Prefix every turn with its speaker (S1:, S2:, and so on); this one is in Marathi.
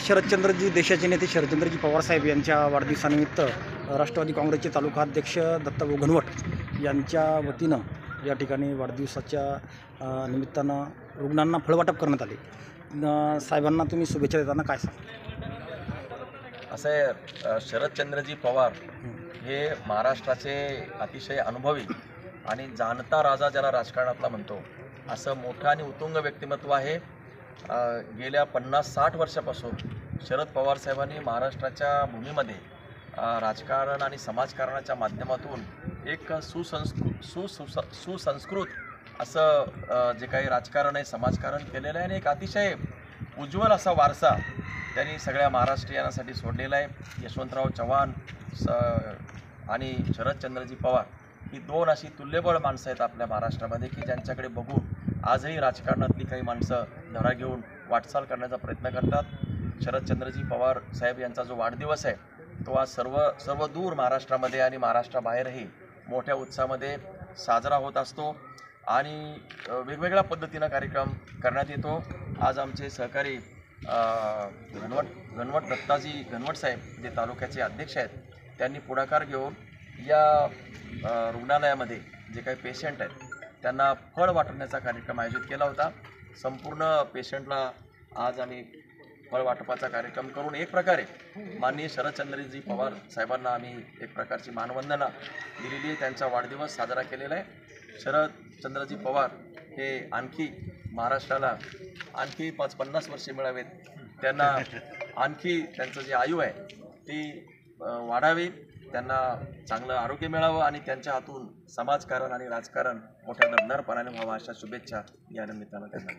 S1: शरदचंद्रजी देशाचे नेते शरदचंद्रजी पवारसाहेब यांच्या वाढदिवसानिमित्त राष्ट्रवादी काँग्रेसचे तालुका अध्यक्ष दत्ताभाऊ घनवट यांच्या वतीनं या ठिकाणी वाढदिवसाच्या निमित्तानं रुग्णांना फळवाटप करण्यात आले। साहेबांना तुम्ही शुभेच्छा देताना काय सांगा?
S2: असं आहे, शरदचंद्रजी पवार हे महाराष्ट्राचे अतिशय अनुभवी आणि जाणता राजा ज्याला राजकारणातला म्हणतो असं मोठं आणि उत्तुंग व्यक्तिमत्व आहे। गेल्या 50-60 वर्षापासून शरद पवार साहेबांनी महाराष्ट्राच्या भूमीमध्ये राजकारण आणि समाजकारणाच्या माध्यमातून एक सुसंस्कृत असं जे काही राजकारण आहे, समाजकारण केलेलं आहे आणि एक अतिशय उज्ज्वल असा वारसा त्यांनी सगळ्या महाराष्ट्रीयांसाठी सोडलेला आहे। यशवंतराव चव्हाण आणि शरदचंद्रजी पवार ही दोन अशी तुल्यबळ माणसं आहेत आपल्या महाराष्ट्रामध्ये की ज्यांच्याकडे बघून आजही राजकारणातली काही माणसं धडा घेऊन वाटचाल करण्याचा प्रयत्न करतात। शरदचंद्रजी पवार साहेब यांचा जो वाढदिवस आहे तो आज सर्व दूर महाराष्ट्रामध्ये आणि महाराष्ट्राबाहेरही मोठ्या उत्साहामध्ये साजरा होत असतो आणि वेगवेगळ्या पद्धतीनं कार्यक्रम करण्यात येतो। आज आमचे सहकारी घनवट दत्ताजी घनवट साहेब जे तालुक्याचे अध्यक्ष आहेत त्यांनी पुढाकार घेऊन या रुग्णालयामध्ये जे काही पेशंट आहेत त्यांना फळ वाटण्याचा कार्यक्रम आयोजित केला होता। संपूर्ण पेशंटला आज आम्ही फळ वाटपाचा कार्यक्रम करून एक प्रकारे माननीय शरदचंद्रजी पवार साहेबांना आम्ही एक प्रकारची मानवंदना दिलेली आहे। त्यांचा वाढदिवस साजरा केलेला आहे। शरदचंद्रजी पवार हे आणखी महाराष्ट्राला आणखी 50 वर्षे मिळावेत, त्यांना आणखी त्यांचं जे आयु आहे ती वाढावी, त्यांना चांगलं आरोग्य मिळावं आणि त्यांच्या हातून समाजकारण आणि राजकारण मोठ्या दमदारपणाने व्हावं अशा शुभेच्छा या निमित्तानं त्यांना।